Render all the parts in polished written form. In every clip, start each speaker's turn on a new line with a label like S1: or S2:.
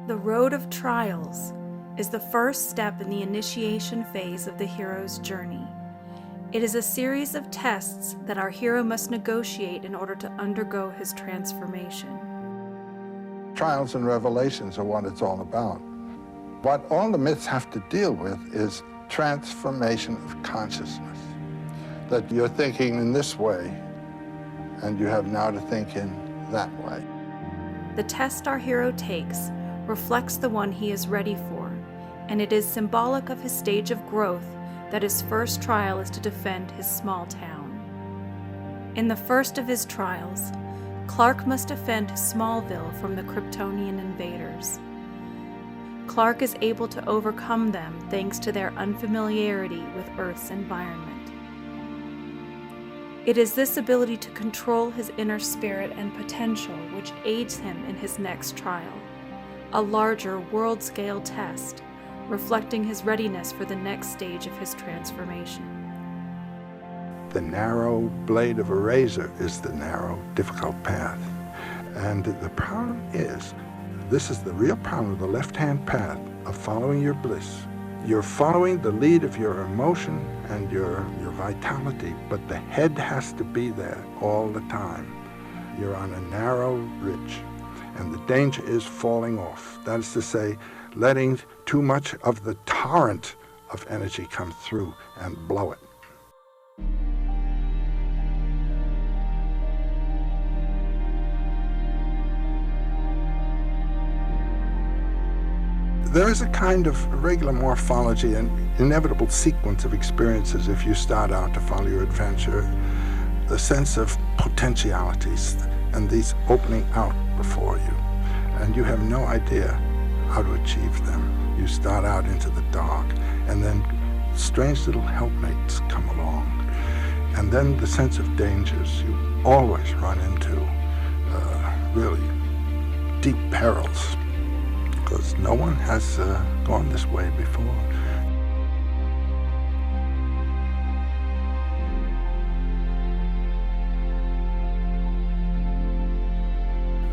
S1: The road of trials is the first step in the initiation phase of the hero's journey. It is a series of tests that our hero must negotiate in order to undergo his transformation.
S2: Trials and revelations are what it's all about. What all the myths have to deal with is transformation of consciousness. That you're thinking in this way, and you have now to think in that way.
S1: The test our hero takes reflects the one he is ready for, and it is symbolic of his stage of growth that his first trial is to defend his small town. In the first of his trials, Clark must defend Smallville from the Kryptonian invaders. Clark is able to overcome them thanks to their unfamiliarity with Earth's environment. It is this ability to control his inner spirit and potential which aids him in his next trial, a larger world-scale test, reflecting his readiness for the next stage of his transformation.
S2: The narrow blade of a razor is the narrow, difficult path. And the problem is, this is the real problem of the left-hand path of following your bliss. You're following the lead of your emotion and your vitality, but the head has to be there all the time. You're on a narrow ridge, and the danger is falling off. That is to say, letting too much of the torrent of energy come through and blow it. There is a kind of regular morphology and inevitable sequence of experiences if you start out to follow your adventure. The sense of potentialities and these opening out before you. And you have no idea how to achieve them. You start out into the dark, and then strange little helpmates come along. And then the sense of dangers. You always run into really deep perils, because no one has gone this way before.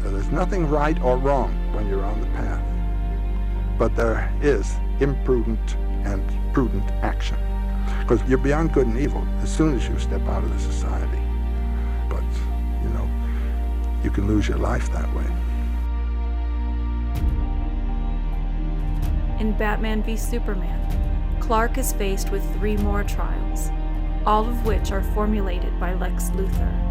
S2: There's nothing right or wrong when you're on the path, but there is imprudent and prudent action, because you're beyond good and evil as soon as you step out of the society. But, you know, you can lose your life that way.
S1: In Batman v Superman, Clark is faced with 3 more trials, all of which are formulated by Lex Luthor.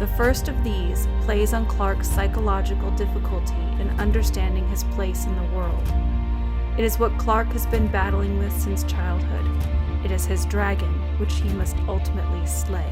S1: The first of these plays on Clark's psychological difficulty in understanding his place in the world. It is what Clark has been battling with since childhood. It is his dragon, which he must ultimately slay.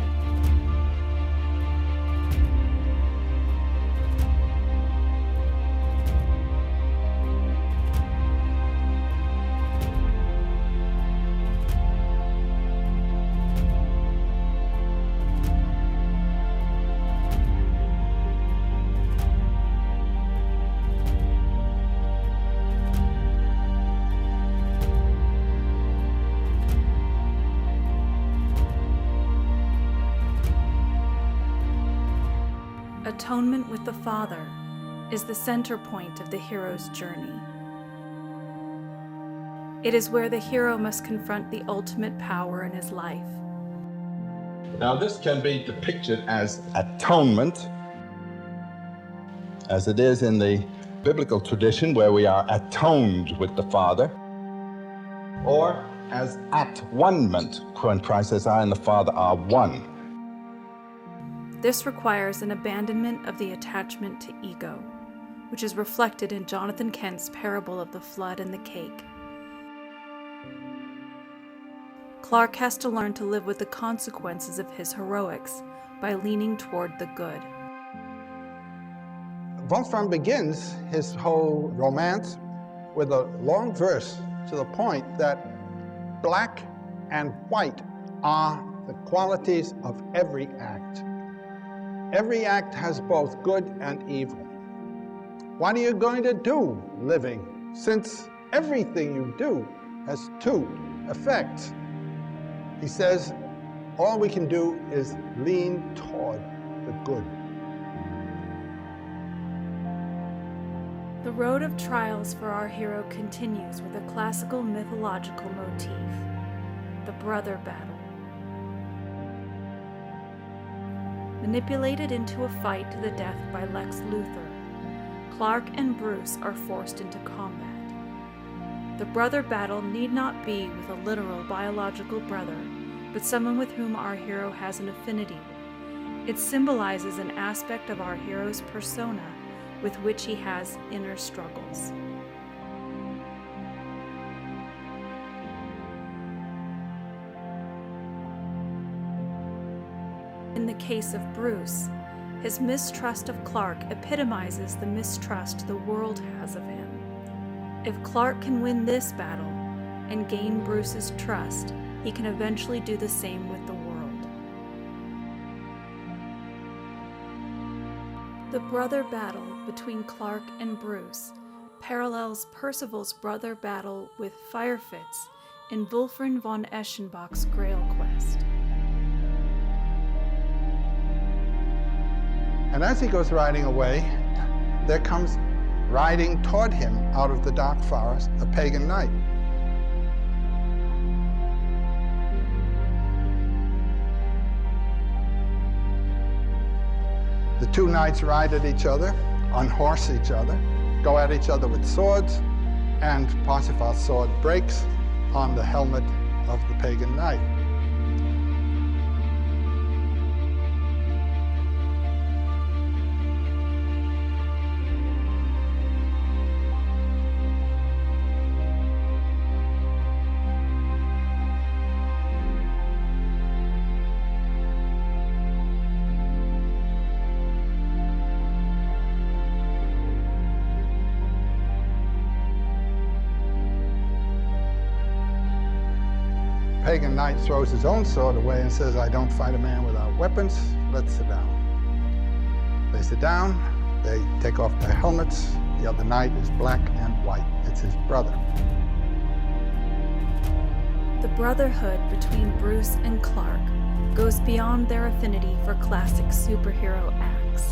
S1: Atonement with the Father is the center point of the hero's journey. It is where the hero must confront the ultimate power in his life.
S3: Now this can be depicted as atonement, as it is in the biblical tradition where we are atoned with the Father, or as at-one-ment, when Christ says, I and the Father are one.
S1: This requires an abandonment of the attachment to ego, which is reflected in Jonathan Kent's parable of the flood and the cake. Clark has to learn to live with the consequences of his heroics by leaning toward the good.
S2: Wolfram begins his whole romance with a long verse to the point that black and white are the qualities of every act. Every act has both good and evil. What are you going to do living, since everything you do has two effects. He says all we can do is lean toward the good.
S1: The road of trials for our hero continues with a classical mythological motif, the brother battle. Manipulated into a fight to the death by Lex Luthor, Clark and Bruce are forced into combat. The brother battle need not be with a literal biological brother, but someone with whom our hero has an affinity. It symbolizes an aspect of our hero's persona with which he has inner struggles. In the case of Bruce, his mistrust of Clark epitomizes the mistrust the world has of him. If Clark can win this battle and gain Bruce's trust, he can eventually do the same with the world. The brother battle between Clark and Bruce parallels Percival's brother battle with Firefitz in Wolfram von Eschenbach's Grail Quest.
S2: And as he goes riding away, there comes riding toward him out of the dark forest a pagan knight. The two knights ride at each other, unhorse each other, go at each other with swords, and Parsifal's sword breaks on the helmet of the pagan knight. Pagan knight throws his own sword away and says, "I don't fight a man without weapons. Let's sit down." They sit down, they take off their helmets. The other knight is black and white. It's his brother.
S1: The brotherhood between Bruce and Clark goes beyond their affinity for classic superhero acts.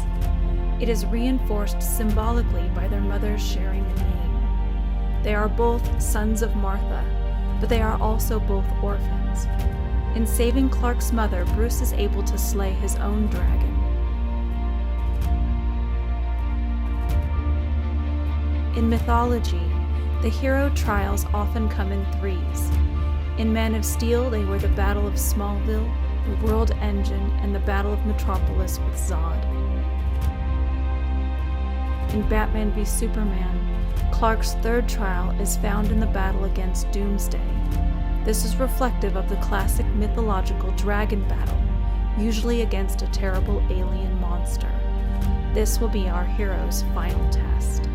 S1: It is reinforced symbolically by their mothers sharing a name. They are both sons of Martha, but they are also both orphans. In saving Clark's mother, Bruce is able to slay his own dragon. In mythology, the hero trials often come in threes. In Man of Steel, they were the Battle of Smallville, the World Engine, and the Battle of Metropolis with Zod. In Batman v Superman, Clark's third trial is found in the battle against Doomsday. This is reflective of the classic mythological dragon battle, usually against a terrible alien monster. This will be our hero's final test.